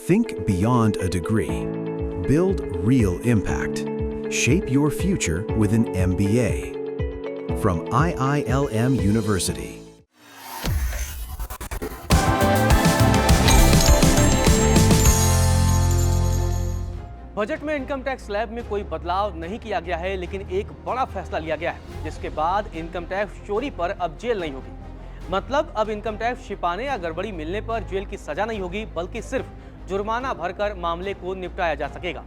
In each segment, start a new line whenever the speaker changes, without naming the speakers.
Think beyond a degree. Build real impact. Shape your future with an MBA. From IILM University.
Budget में income tax slab में कोई बदलाव नहीं किया गया है, लेकिन एक बड़ा फैसला लिया गया है, जिसके बाद इनकम टैक्स चोरी पर अब जेल नहीं होगी। मतलब अब इनकम टैक्स छिपाने या गड़बड़ी मिलने पर जेल की सजा नहीं होगी, बल्कि सिर्फ जुर्माना भरकर मामले को निपटाया जा सकेगा।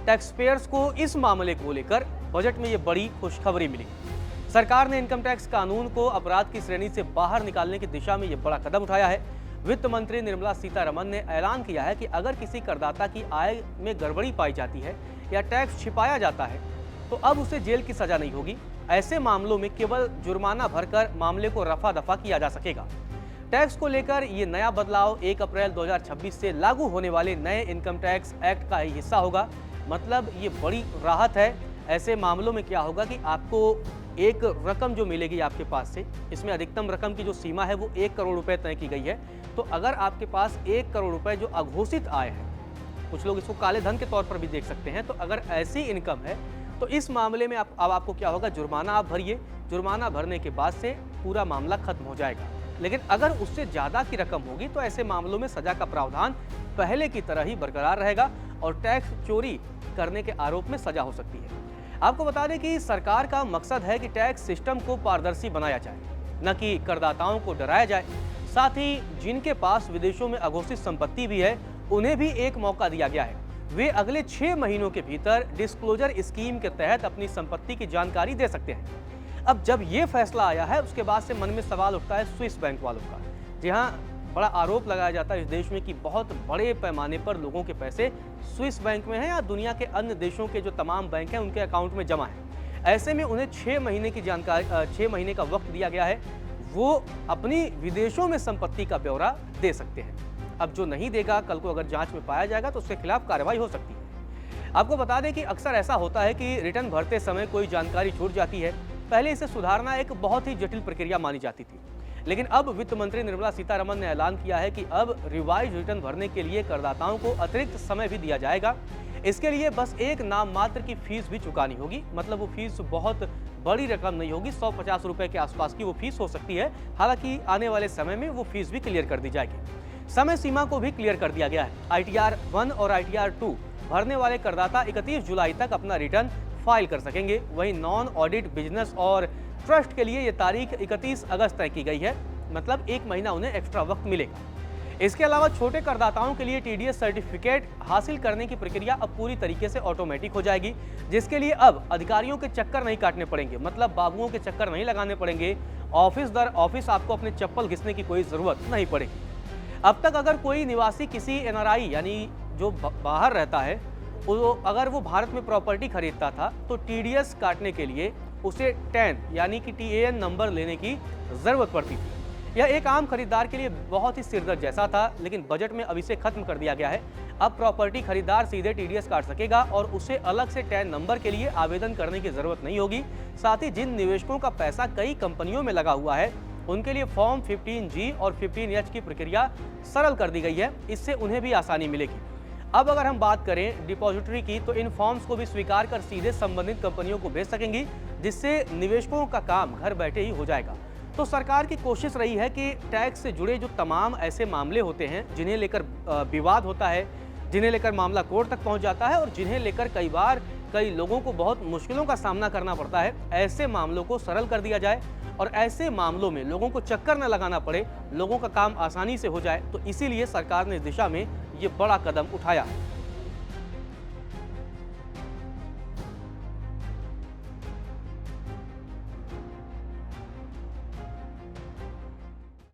टैक्स पेयर्स को इस मामले को लेकर बजट में ये बड़ी खुशखबरी मिली। सरकार ने इनकम टैक्स कानून को अपराध की श्रेणी से बाहर निकालने की दिशा में ये बड़ा कदम उठाया है। वित्त मंत्री निर्मला सीतारमण ने ऐलान किया है कि अगर किसी करदाता की आय में गड़बड़ी पाई जाती है या टैक्स छिपाया जाता है तो अब उसे जेल की सजा नहीं होगी। ऐसे मामलों में केवल जुर्माना भरकर मामले को रफा दफा किया जा सकेगा। टैक्स को लेकर ये नया बदलाव 1 अप्रैल 2026 से लागू होने वाले नए इनकम टैक्स एक्ट का ही हिस्सा होगा। मतलब ये बड़ी राहत है। ऐसे मामलों में क्या होगा कि आपको एक रकम जो मिलेगी आपके पास से, इसमें अधिकतम रकम की जो सीमा है वो 1 करोड़ रुपए तय की गई है। तो अगर आपके पास 1 करोड़ रुपए जो अघोषित आय है, कुछ लोग इसको काले धन के तौर पर भी देख सकते हैं, तो अगर ऐसी इनकम है तो इस मामले में अब आपको क्या होगा, जुर्माना आप भरिए। जुर्माना भरने के बाद से पूरा मामला खत्म हो जाएगा। लेकिन अगर उससे ज़्यादा की रकम होगी तो ऐसे मामलों में सजा का प्रावधान पहले की तरह ही बरकरार रहेगा और टैक्स चोरी करने के आरोप में सजा हो सकती है। आपको बता दें कि सरकार का मकसद है कि टैक्स सिस्टम को पारदर्शी बनाया जाए, न कि करदाताओं को डराया जाए। साथ ही जिनके पास विदेशों में अघोषित संपत्ति भी है, उन्हें भी एक मौका दिया गया है। वे अगले 6 महीनों के भीतर डिस्क्लोजर स्कीम के तहत अपनी संपत्ति की जानकारी दे सकते हैं। अब जब ये फैसला आया है, उसके बाद से मन में सवाल उठता है स्विस बैंक वालों का। जी हाँ, बड़ा आरोप लगाया जाता है इस देश में कि बहुत बड़े पैमाने पर लोगों के पैसे स्विस बैंक में हैं या दुनिया के अन्य देशों के जो तमाम बैंक हैं उनके अकाउंट में जमा है। ऐसे में उन्हें 6 महीने की जानकारी 6 महीने का वक्त दिया गया है। वो अपनी विदेशों में संपत्ति का ब्यौरा दे सकते हैं। अब जो नहीं देगा, कल को अगर जांच में पाया जाएगा तो उसके खिलाफ कार्रवाई हो सकती है। आपको बता दें कि अक्सर ऐसा होता है कि रिटर्न भरते समय कोई जानकारी छूट जाती है। पहले इसे सुधारना एक बहुत ही जटिल प्रक्रिया मानी जाती थी, लेकिन अब वित्त मंत्री निर्मला सीतारमण ने ऐलान किया है कि अब रिवाइज रिटर्न भरने के लिए करदाताओं को अतिरिक्त समय भी दिया जाएगा। इसके लिए बस एक नाम मात्र की फीस भी चुकानी होगी। मतलब वो फीस बहुत बड़ी रकम नहीं होगी, 150 रुपए के आसपास की वो फीस हो सकती है। हालांकि आने वाले समय में वो फीस भी क्लियर कर दी जाएगी। समय सीमा को भी क्लियर कर दिया गया है। ITR 1 और ITR 2 भरने वाले करदाता 31 जुलाई तक अपना रिटर्न फाइल कर सकेंगे। वहीं नॉन ऑडिट बिजनेस और ट्रस्ट के लिए ये तारीख 31 अगस्त तय की गई है। मतलब 1 महीना उन्हें एक्स्ट्रा वक्त मिलेगा। इसके अलावा छोटे करदाताओं के लिए TDS सर्टिफिकेट हासिल करने की प्रक्रिया अब पूरी तरीके से ऑटोमेटिक हो जाएगी, जिसके लिए अब अधिकारियों के चक्कर नहीं काटने पड़ेंगे। मतलब बाबुओं के चक्कर नहीं लगाने पड़ेंगे। ऑफिस दर ऑफिस आपको अपने चप्पल घिसने की कोई ज़रूरत नहीं पड़ेगी। अब तक अगर कोई निवासी किसी NRI यानी जो बाहर रहता है, अगर वो भारत में प्रॉपर्टी खरीदता था तो TDS काटने के लिए उसे TAN यानी कि TAN नंबर लेने की ज़रूरत पड़ती थी। यह एक आम खरीदार के लिए बहुत ही सिरदर्द जैसा था, लेकिन बजट में अब इसे खत्म कर दिया गया है। अब प्रॉपर्टी खरीदार सीधे TDS काट सकेगा और उसे अलग से TAN नंबर के लिए आवेदन करने की ज़रूरत नहीं होगी। साथ ही जिन निवेशकों का पैसा कई कंपनियों में लगा हुआ है, उनके लिए फॉर्म 15G और 15H की प्रक्रिया सरल कर दी गई है। इससे उन्हें भी आसानी मिलेगी। अब अगर हम बात करें डिपॉजिटरी की, तो इन फॉर्म्स को भी स्वीकार कर सीधे संबंधित कंपनियों को भेज सकेंगी, जिससे निवेशकों का काम घर बैठे ही हो जाएगा। तो सरकार की कोशिश रही है कि टैक्स से जुड़े जो तमाम ऐसे मामले होते हैं जिन्हें लेकर विवाद होता है, जिन्हें लेकर मामला कोर्ट तक पहुंच जाता है और जिन्हें लेकर कई बार कई लोगों को बहुत मुश्किलों का सामना करना पड़ता है, ऐसे मामलों को सरल कर दिया जाए और ऐसे मामलों में लोगों को चक्कर न लगाना पड़े, लोगों का काम आसानी से हो जाए। तो इसीलिए सरकार ने इस दिशा में ये बड़ा कदम उठाया है।